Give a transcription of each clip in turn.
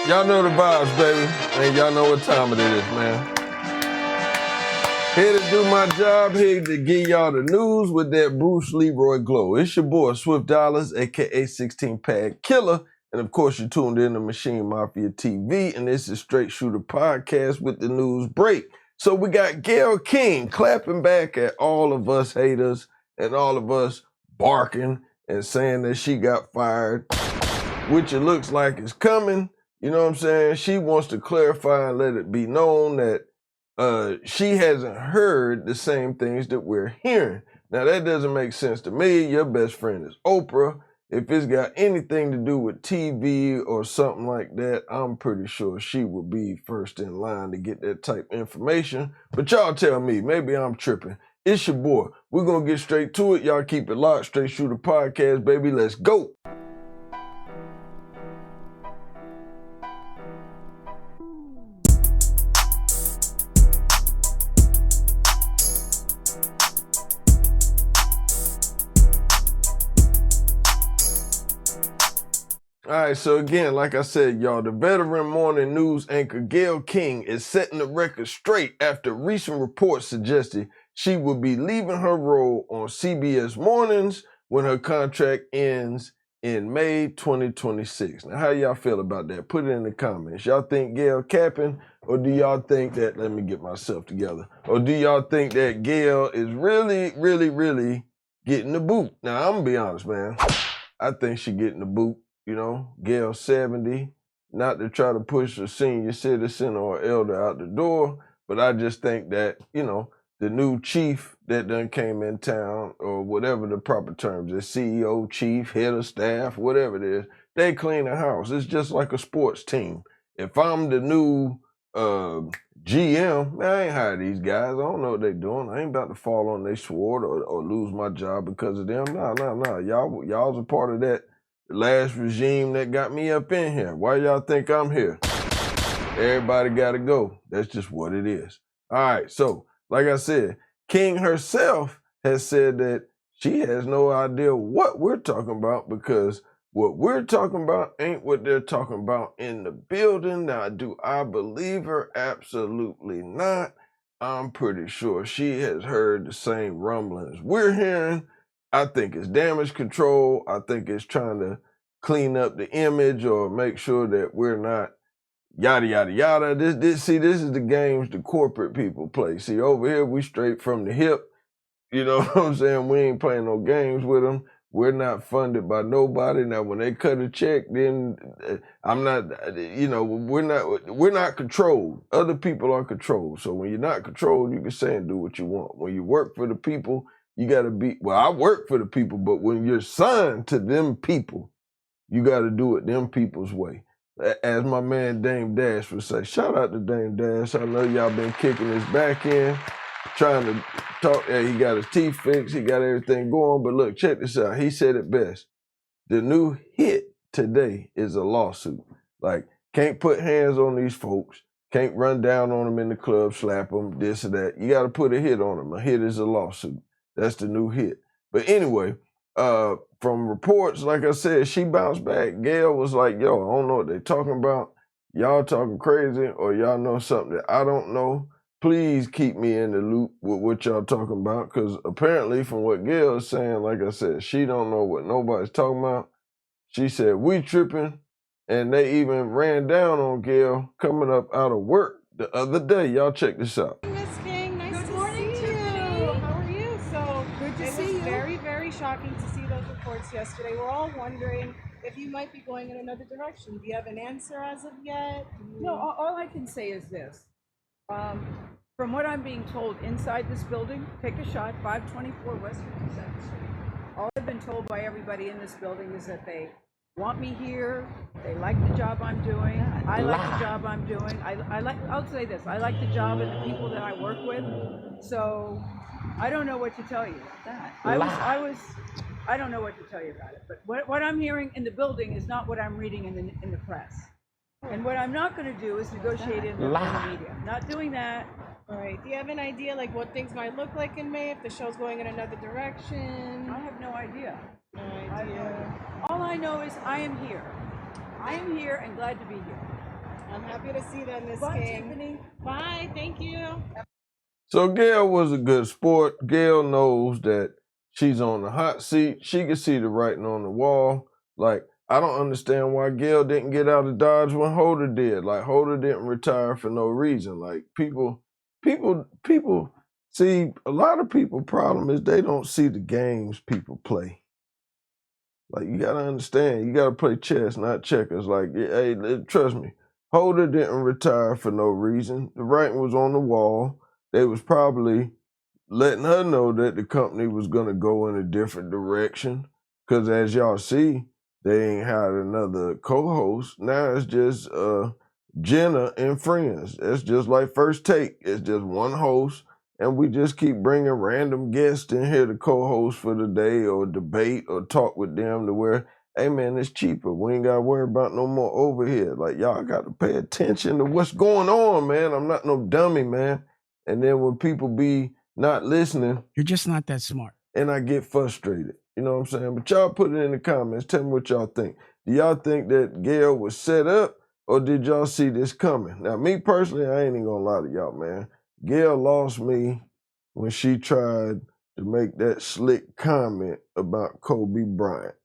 Y'all know the vibes, baby. And y'all know what time it is, man. Here to do my job, here to give y'all the news with that Bruce Leroy glow. It's your boy, Swift Dollars, a.k.a. 16-Pad Killer. And, of course, you tuned in to Maschine Mafia TV, and this is Straight Shoota Podcast with the news break. So we got Gayle King clapping back at all of us haters and all of us barking and saying that she got fired, which it looks like is coming. You know what I'm saying? She wants to clarify and let it be known that she hasn't heard the same things that we're hearing. Now, that doesn't make sense to me. Your best friend is Oprah. If it's got anything to do with TV or something like that, I'm pretty sure she will be first in line to get that type of information. But y'all tell me, maybe I'm tripping. It's your boy. We're going to get straight to it. Y'all keep it locked. Straight Shoota Podcast, baby. Let's go. All right, so again, like I said, y'all, the veteran morning news anchor Gayle King is setting the record straight after recent reports suggested she will be leaving her role on CBS Mornings when her contract ends in May 2026. Now, how y'all feel about that? Put it in the comments. Y'all think Gayle capping, or do y'all think that, let me get myself together, or do y'all think that Gayle is really getting the boot? Now, I'm gonna be honest, man. I think she getting the boot. You know, Gayle 70, not to try to push a senior citizen or elder out the door, but I just think that, you know, the new chief that done came in town, or whatever the proper terms is, CEO, chief, head of staff, whatever it is, they clean the house. It's just like a sports team. If I'm the new GM, man, I ain't hire these guys. I don't know what they doing. I ain't about to fall on their sword or lose my job because of them. Nah. Y'all's a part of that last regime that got me up in here. Why y'all think I'm here? Everybody gotta go. That's just what it is. All right, so like I said, King herself has said that she has no idea what we're talking about because what we're talking about ain't what they're talking about in the building. Now, do I believe her? Absolutely not. I'm pretty sure she has heard the same rumblings we're hearing. I think it's damage control. I think it's trying to clean up the image or make sure that we're not yada, yada, yada. This is the games the corporate people play. See, over here, we straight from the hip. You know what I'm saying? We ain't playing no games with them. We're not funded by nobody. Now, when they cut a check, then I'm not, you know, we're not controlled. Other people are controlled. So when you're not controlled, you can say and do what you want. When you work for the people, you got to be, well, I work for the people, but when you're signed to them people, you got to do it them people's way. As my man Dame Dash would say, shout out to Dame Dash. I know y'all been kicking his back in, trying to talk. He got his teeth fixed. He got everything going. But look, check this out. He said it best. The new hit today is a lawsuit. Like, can't put hands on these folks. Can't run down on them in the club, slap them, this or that. You got to put a hit on them. A hit is a lawsuit. That's the new hit. But anyway, from reports, like I said, she bounced back. Gayle was like, yo, I don't know what they're talking about. Y'all talking crazy, or y'all know something that I don't know. Please keep me in the loop with what y'all talking about, because apparently from what Gayle is saying, like I said, she don't know what nobody's talking about. She said, we tripping, and they even ran down on Gayle coming up out of work the other day. Y'all check this out. Miss King, nice to see you. How are you? So good to see you. It was very shocking to see those reports yesterday. We're all wondering if you might be going in another direction. Do you have an answer as of yet? No, all I can say is this. From what I'm being told inside this building, take a shot, 524 West 57th Street. All I've been told by everybody in this building is that they want me here. They like the job I'm doing. I like the job I'm doing. I'll say this. I like the job and the people that I work with. So I don't know what to tell you. I don't know what to tell you about it. But what I'm hearing in the building is not what I'm reading in the press. And what I'm not going to do is negotiate in the media. Not doing that. All right. Do you have an idea like what things might look like in May if the show's going in another direction? I have no idea. No idea. All I know is I am here. I am here and glad to be here. I'm happy to see that, Miss Bye, King. Tiffany. Bye. Thank you. So Gayle was a good sport. Gayle knows that she's on the hot seat. She can see the writing on the wall. Like, I don't understand why Gayle didn't get out of Dodge when Holder did. Like, Holder didn't retire for no reason. Like, people, see, a lot of people' problem is they don't see the games people play. Like, you gotta understand, you gotta play chess, not checkers. Like, hey, trust me, Holder didn't retire for no reason. The writing was on the wall. They was probably letting her know that the company was gonna go in a different direction. Cause as y'all see, they ain't had another co-host. Now it's just Jenna and friends. It's just like First Take. It's just one host, and we just keep bringing random guests in here to co-host for the day or debate or talk with them to where, hey man, it's cheaper. We ain't gotta worry about no more overhead. Like, y'all got to pay attention to what's going on, man. I'm not no dummy, man. And then when people be not listening, You're just not that smart. and I get frustrated. You know what I'm saying? But y'all put it in the comments. Tell me what y'all think. Do y'all think that Gayle was set up, or did y'all see this coming? Now, me personally, I ain't even gonna lie to y'all, man. Gayle lost me when she tried to make that slick comment about Kobe Bryant.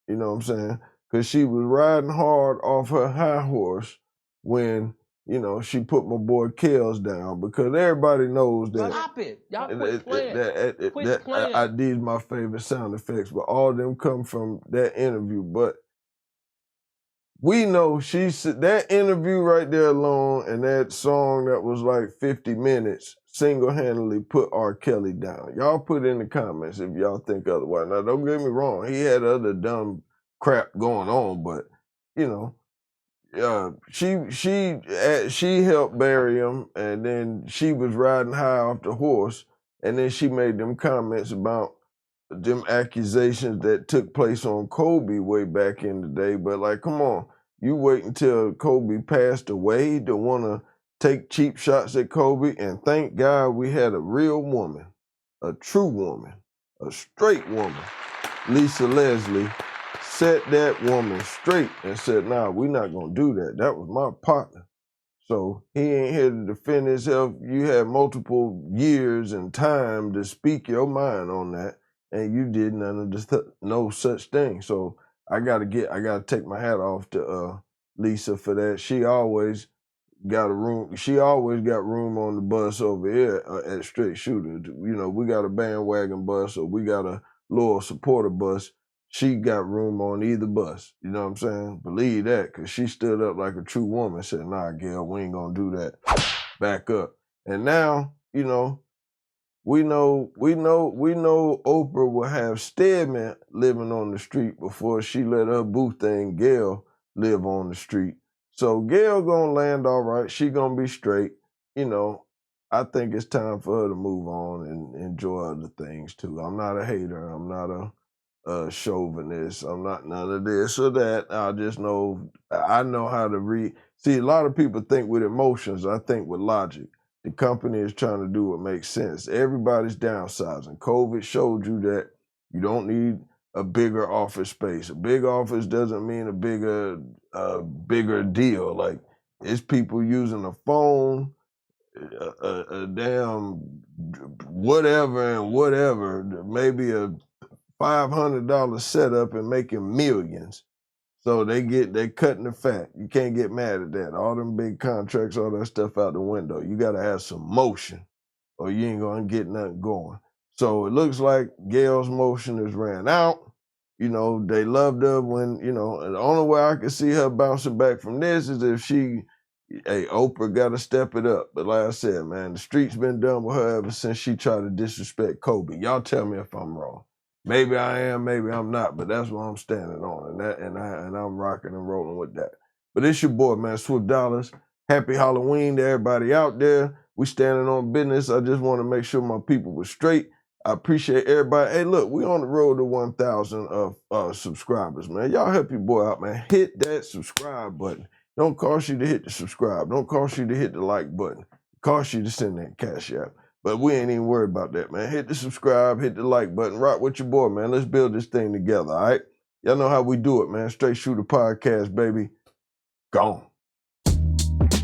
You know what I'm saying? Because she was riding hard off her high horse when, you know, she put my boy Kels down, because everybody knows that. Stop it. Y'all quit playing. Quit playing. These my favorite sound effects, but all of them come from that interview. But we know that interview right there alone and that song that was like 50 minutes single-handedly put R. Kelly down. Y'all put in the comments if y'all think otherwise. Now, don't get me wrong. He had other dumb crap going on, but, you know, she helped bury him, and then she was riding high off the horse, and then she made them comments about them accusations that took place on Kobe way back in the day. But like, come on, you wait until Kobe passed away to want to take cheap shots at Kobe, and thank God we had a real woman, a true woman, a straight woman, Lisa Leslie, set that woman straight and said, nah, we're not going to do that. That was my partner. So he ain't here to defend himself. You had multiple years and time to speak your mind on that, and you did none of no such thing. So I gotta take my hat off to Lisa for that. She always got room on the bus over here at Strait Shoota. You know, we got a bandwagon bus, or we got a loyal supporter bus. She got room on either bus. You know what I'm saying? Believe that, because she stood up like a true woman, said, nah, Gayle, we ain't gonna do that. Back up. And now, you know, we know Oprah will have Stedman living on the street before she let her boo thing Gayle live on the street. So Gayle gonna land all right. She gonna be straight. You know, I think it's time for her to move on and enjoy other things too. I'm not a hater. I'm not a chauvinist. I'm not none of this or that. I know how to read. See, a lot of people think with emotions. I think with logic. The company is trying to do what makes sense. Everybody's downsizing. COVID showed you that you don't need a bigger office space. A big office doesn't mean a bigger deal. Like, it's people using a phone, a damn whatever and whatever, maybe a $500 setup and making millions. So they cutting the fat. You can't get mad at that. All them big contracts, all that stuff out the window. You gotta have some motion, or you ain't gonna get nothing going. So it looks like Gayle's motion has ran out. You know, they loved her when, you know, and the only way I can see her bouncing back from this is if Oprah gotta step it up. But like I said, man, the street's been done with her ever since she tried to disrespect Kobe. Y'all tell me if I'm wrong. Maybe I am, maybe I'm not, but that's what I'm standing on, and I'm rocking and rolling with that. But it's your boy, man, Swift Dollars. Happy Halloween to everybody out there. We standing on business. I just want to make sure my people were straight. I appreciate everybody. Hey, look, we on the road to 1,000 subscribers, man. Y'all help your boy out, man. Hit that subscribe button. Don't cost you to hit the subscribe. Don't cost you to hit the like button. It costs you to send that cash out. But we ain't even worried about that, man. Hit the subscribe, hit the like button, rock with your boy, man. Let's build this thing together, all right? Y'all know how we do it, man. Strait Shoota Podcast, baby. Gone. Peace.